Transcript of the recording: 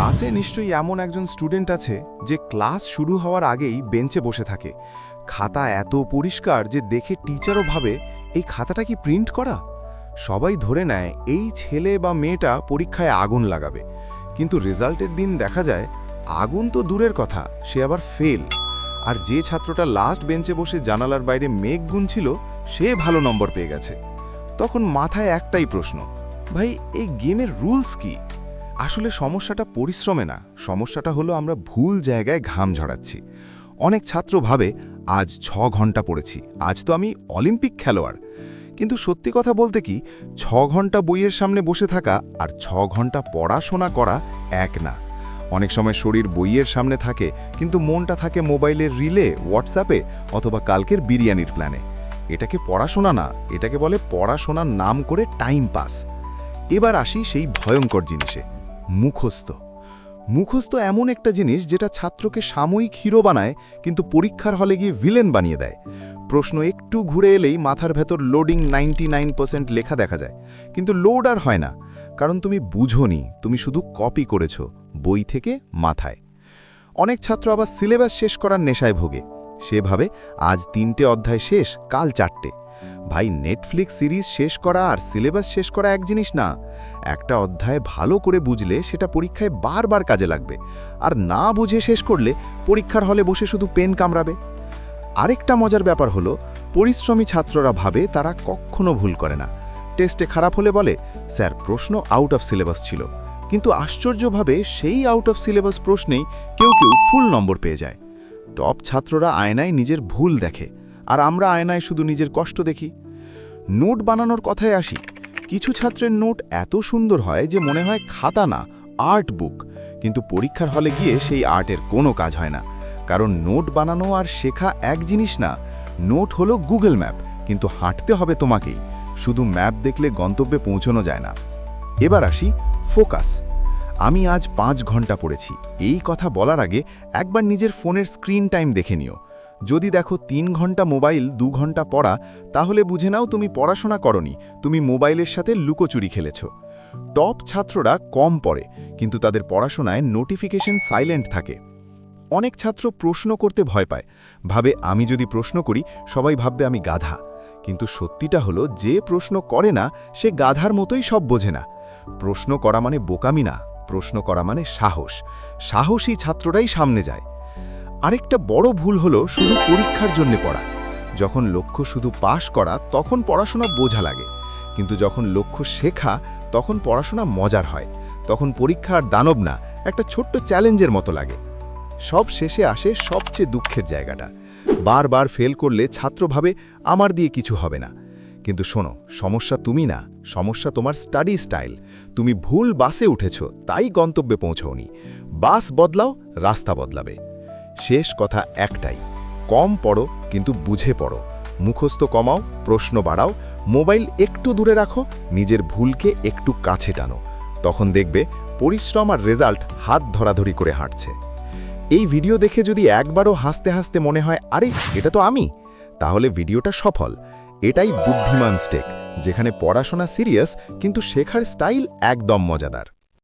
ক্লাসে নিশ্চয়ই এমন একজন স্টুডেন্ট আছে যে ক্লাস শুরু হওয়ার আগেই বেঞ্চে বসে থাকে। খাতা এত পরিষ্কার যে দেখে টিচারও ভাবে এই খাতাটা কি প্রিন্ট করা। সবাই ধরে নেয় এই ছেলে বা মেয়েটা পরীক্ষায় আগুন লাগাবে, কিন্তু রেজাল্টের দিন দেখা যায় আগুন তো দূরের কথা, সে আবার ফেল। আর যে ছাত্রটা লাস্ট বেঞ্চে বসে জানালার বাইরে মেঘ গুনছিল সে ভালো নম্বর পেয়ে গেছে। তখন মাথায় একটাই প্রশ্ন, ভাই এই গেমের রুলস কি? আসলে সমস্যাটা পরিশ্রমে না, সমস্যাটা হলো আমরা ভুল জায়গায় ঘাম ঝরাচ্ছি। অনেক ছাত্র ভাবে আজ 6 ঘন্টা পড়েছি, আজ তো আমি অলিম্পিক খেলোয়াড়। কিন্তু সত্যি কথা বলতে কি, 6 ঘন্টা বইয়ের সামনে বসে থাকা আর 6 ঘন্টা পড়াশোনা করা এক না। অনেক সময় শরীর বইয়ের সামনে থাকে কিন্তু মনটা থাকে মোবাইলের রিলে, হোয়াটসঅ্যাপে অথবা কালকের বিরিয়ানির প্ল্যানে। এটাকে পড়াশোনা না, এটাকে বলে পড়াশোনার নাম করে টাইম পাস। এবার আসি সেই ভয়ঙ্কর জিনিসে, মুখস্থ। মুখস্থ এমন একটা জিনিস যেটা ছাত্রকে সাময়িক হিরো বানায় কিন্তু পরীক্ষার হলে গিয়ে ভিলেন বানিয়ে দেয়। প্রশ্ন একটু ঘুরে এলেই মাথার ভেতর লোডিং 99% লেখা দেখা যায়, কিন্তু লোড আর হয় না, কারণ তুমি বুঝোনি, তুমি শুধু কপি করেছো বই থেকে মাথায়। অনেক ছাত্র আবার সিলেবাস শেষ করার নেশায় ভোগে। সে ভাবে আজ 3টে অধ্যায় শেষ, কাল 4টে। ভাই, নেটফ্লিক্স সিরিজ শেষ করা আর সিলেবাস শেষ করা এক জিনিস না। একটা অধ্যায় ভালো করে বুঝলে সেটা পরীক্ষায় বারবার কাজে লাগবে, আর না বুঝে শেষ করলে পরীক্ষার হলে বসে শুধু পেন কামড়াবে। আরেকটা মজার ব্যাপার হলো, পরিশ্রমী ছাত্ররা ভাবে তারা কখনো ভুল করে না। টেস্টে খারাপ হলে বলে, স্যার প্রশ্ন আউট অফ সিলেবাস ছিল, কিন্তু আশ্চর্যভাবে সেই আউট অফ সিলেবাস প্রশ্নেই কেউ কেউ ফুল নম্বর পেয়ে যায়। টপ ছাত্ররা আয়নায় নিজের ভুল দেখে, আর আমরা আয়নায় শুধু নিজের কষ্ট দেখি। নোট বানানোর কথায় আসি, কিছু ছাত্রের নোট এত সুন্দর হয় যে মনে হয় খাতা না, আর্ট বুক। কিন্তু পরীক্ষার হলে গিয়ে সেই আর্টের কোনো কাজ হয় না, কারণ নোট বানানো আর শেখা এক জিনিস না। নোট হলো গুগল ম্যাপ, কিন্তু হাঁটতে হবে তোমাকেই, শুধু ম্যাপ দেখলে গন্তব্যে পৌঁছানো যায় না। এবার আসি ফোকাস। আমি আজ 5 ঘন্টা পড়েছি, এই কথা বলার আগে একবার নিজের ফোনের স্ক্রিন টাইম দেখে নিও। যদি দেখো 3 ঘন্টা মোবাইল, 2 ঘন্টা পড়া, তাহলে বুঝে নাও তুমি পড়াশোনা করনি, তুমি মোবাইলের সাথে লুকোচুরি খেলেছ। টপ ছাত্ররা কম পড়ে, কিন্তু তাদের পড়াশোনায় নোটিফিকেশন সাইলেন্ট থাকে। অনেক ছাত্র প্রশ্ন করতে ভয় পায়, ভাবে আমি যদি প্রশ্ন করি সবাই ভাববে আমি গাধা। কিন্তু সত্যিটা হলো, যে প্রশ্ন করে না সে গাধার মতোই সব বোঝে না। প্রশ্ন করা মানে বোকামি না, প্রশ্ন করা মানে সাহস। সাহসী ছাত্ররাই সামনে যায়। আরেকটা বড় ভুল হলো শুধু পরীক্ষার জন্য পড়া। যখন লক্ষ্য শুধু পাশ করা তখন পড়াশোনা বোঝা লাগে, কিন্তু যখন লক্ষ্য শেখা তখন পড়াশোনা মজার হয়। তখন পরীক্ষা আর দানব না, একটা ছোট্ট চ্যালেঞ্জের মতো লাগে। সব শেষে আসে সবচেয়ে দুঃখের জায়গাটা, বারবার ফেল করলে ছাত্র ভাবে আমার দিয়ে কিছু হবে না। কিন্তু শোনো, সমস্যা তুমি না, সমস্যা তোমার স্টাডি স্টাইল। তুমি ভুল বাসে উঠেছ, তাই গন্তব্যে পৌঁছওনি। বাস বদলাও, রাস্তা বদলাবে। শেষ কথা একটাই, কম পড়ো কিন্তু বুঝে পড়ো। মুখস্থ কমাও, প্রশ্ন বাড়াও, মোবাইল একটু দূরে রাখো, নিজের ভুলকে একটু কাছে টানো। তখন দেখবে পরিশ্রম আর রেজাল্ট হাত ধরাধরি করে হাঁটছে। এই ভিডিও দেখে যদি একবারও হাসতে হাসতে মনে হয় আরে এটা তো আমি, তাহলে ভিডিওটা সফল। এটাই বুদ্ধিমান স্টেক, যেখানে পড়াশোনা সিরিয়াস কিন্তু শেখার স্টাইল একদম মজাদার।